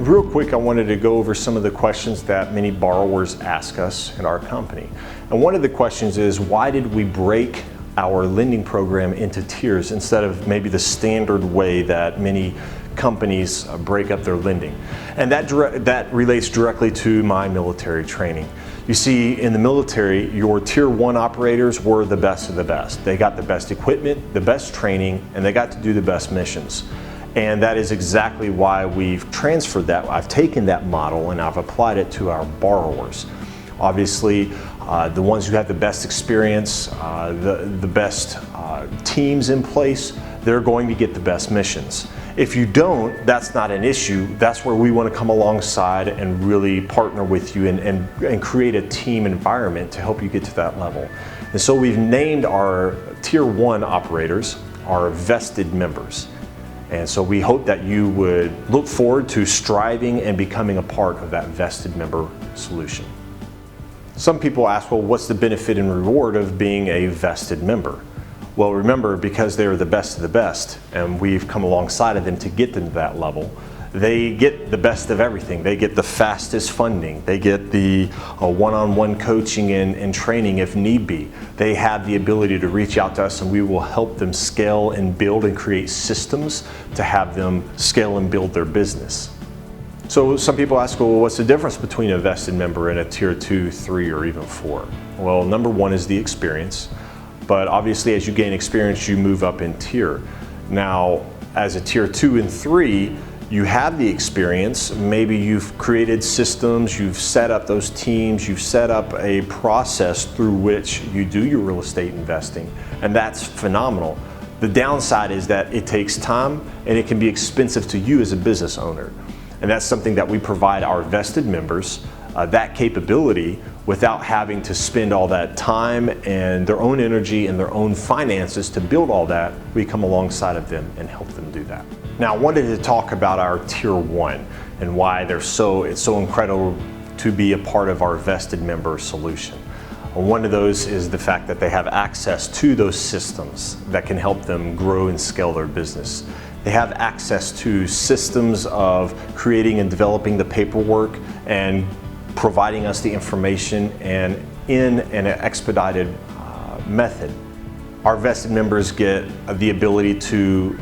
real quick, I wanted to go over some of the questions that many borrowers ask us in our company. And one of the questions is, why did we break our lending program into tiers instead of maybe the standard way that many companies break up their lending? And that relates directly to my military training. You see, in the military, your tier 1 operators were the best of the best. They got the best equipment, the best training, and they got to do the best missions. And that is exactly why we've transferred that. I've taken that model and I've applied it to our borrowers. Obviously, the ones who have the best experience, the best teams in place, they're going to get the best missions. If you don't, that's not an issue. That's where we want to come alongside and really partner with you and create a team environment to help you get to that level. And so we've named our tier 1 operators our vested members. And so we hope that you would look forward to striving and becoming a part of that vested member solution. Some people ask, well, what's the benefit and reward of being a vested member? Well, remember, because they're the best of the best and we've come alongside of them to get them to that level, they get the best of everything. They get the fastest funding. They get the one-on-one coaching and training if need be. They have the ability to reach out to us and we will help them scale and build and create systems to have them scale and build their business. So some people ask, well, what's the difference between a vested member and a tier 2, 3, or even 4? Well, number 1 is the experience. But obviously, as you gain experience, you move up in tier. Now, as a tier 2 and 3, you have the experience. Maybe you've created systems, you've set up those teams, you've set up a process through which you do your real estate investing, and that's phenomenal. The downside is that it takes time and it can be expensive to you as a business owner. And that's something that we provide our vested members, that capability, without having to spend all that time and their own energy and their own finances to build all that. We come alongside of them and help them do that. Now, I wanted to talk about our tier 1 and why it's so incredible to be a part of our vested member solution. One of those is the fact that they have access to those systems that can help them grow and scale their business. They have access to systems of creating and developing the paperwork and providing us the information and in an expedited method. Our vested members get the ability to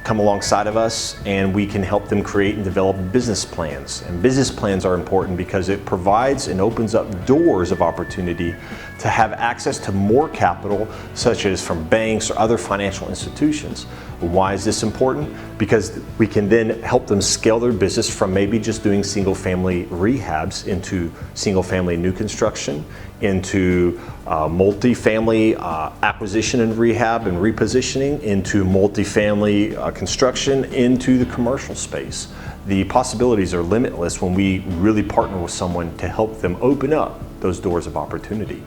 come alongside of us and we can help them create and develop business plans. And business plans are important because it provides and opens up doors of opportunity to have access to more capital, such as from banks or other financial institutions. Why is this important? Because we can then help them scale their business from maybe just doing single-family rehabs into single-family new construction, into multi-family acquisition and rehab and repositioning, into multi-family construction, into the commercial space. The possibilities are limitless when we really partner with someone to help them open up those doors of opportunity.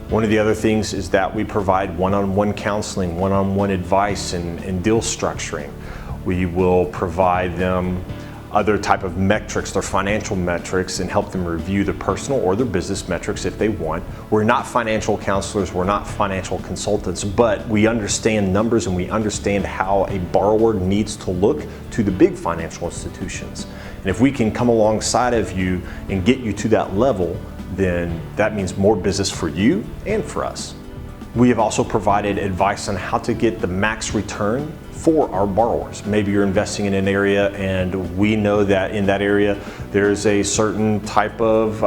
One of the other things is that we provide one-on-one counseling, one-on-one advice and deal structuring. We will provide them other type of metrics, their financial metrics, and help them review their personal or their business metrics if they want. We're not financial counselors, we're not financial consultants, but we understand numbers and we understand how a borrower needs to look to the big financial institutions. And if we can come alongside of you and get you to that level, then that means more business for you and for us. We have also provided advice on how to get the max return for our borrowers. Maybe you're investing in an area and we know that in that area there's a certain type of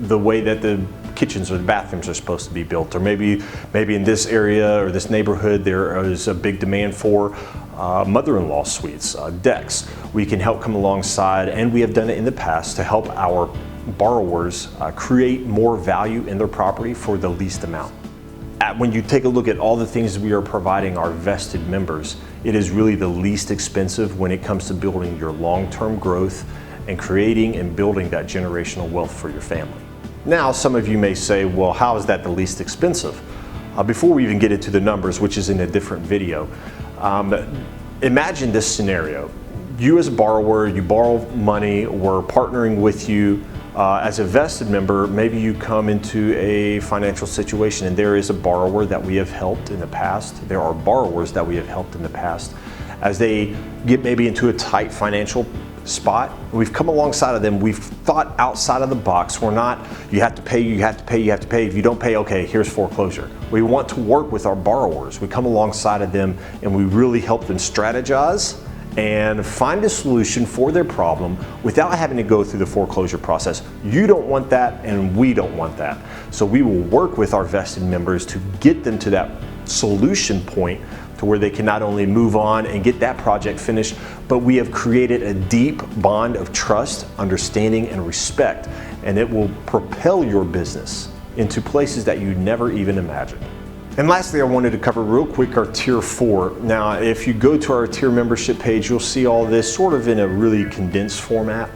the way that the kitchens or the bathrooms are supposed to be built, or maybe in this area or this neighborhood there is a big demand for mother-in-law suites, decks. We can help come alongside, and we have done it in the past, to help our borrowers create more value in their property for the least amount. When you take a look at all the things we are providing our vested members, it is really the least expensive when it comes to building your long-term growth and creating and building that generational wealth for your family. Now, some of you may say, well, how is that the least expensive? Before we even get into the numbers, which is in a different video, imagine this scenario. You as a borrower, you borrow money, we're partnering with you. As a vested member, maybe you come into a financial situation and there is a borrower that we have helped in the past. There are borrowers that we have helped in the past as they get maybe into a tight financial spot. We've come alongside of them. We've thought outside of the box. We're not, you have to pay, you have to pay, you have to pay. If you don't pay, okay, here's foreclosure. We want to work with our borrowers. We come alongside of them and we really help them strategize and find a solution for their problem without having to go through the foreclosure process. You don't want that and we don't want that. So we will work with our vested members to get them to that solution point to where they can not only move on and get that project finished, but we have created a deep bond of trust, understanding, and respect, and it will propel your business into places that you never even imagined. And lastly, I wanted to cover real quick our Tier 4. Now, if you go to our tier membership page, you'll see all this sort of in a really condensed format,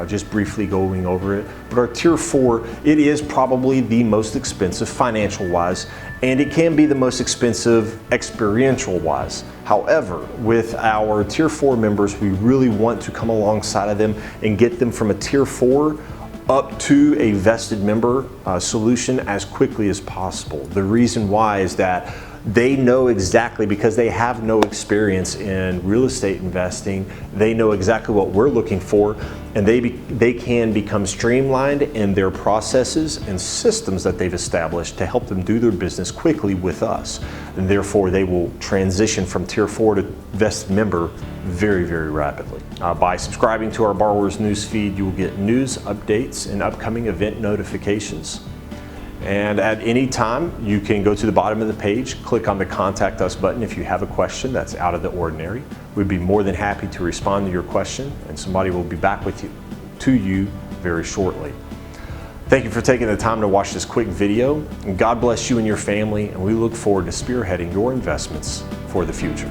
just briefly going over it. But our Tier 4, it is probably the most expensive financial-wise, and it can be the most expensive experiential-wise. However, with our Tier 4 members, we really want to come alongside of them and get them from a Tier 4 up to a vested member solution as quickly as possible. The reason why is that they know exactly, because they have no experience in real estate investing, they know exactly what we're looking for, and they can become streamlined in their processes and systems that they've established to help them do their business quickly with us. And therefore, they will transition from Tier 4 to vested member very, very rapidly. By subscribing to our borrowers news feed, you will get news updates and upcoming event notifications. And at any time, you can go to the bottom of the page, click on the Contact Us button if you have a question that's out of the ordinary. We'd be more than happy to respond to your question, and somebody will be back to you very shortly. Thank you for taking the time to watch this quick video, and God bless you and your family, and we look forward to spearheading your investments for the future.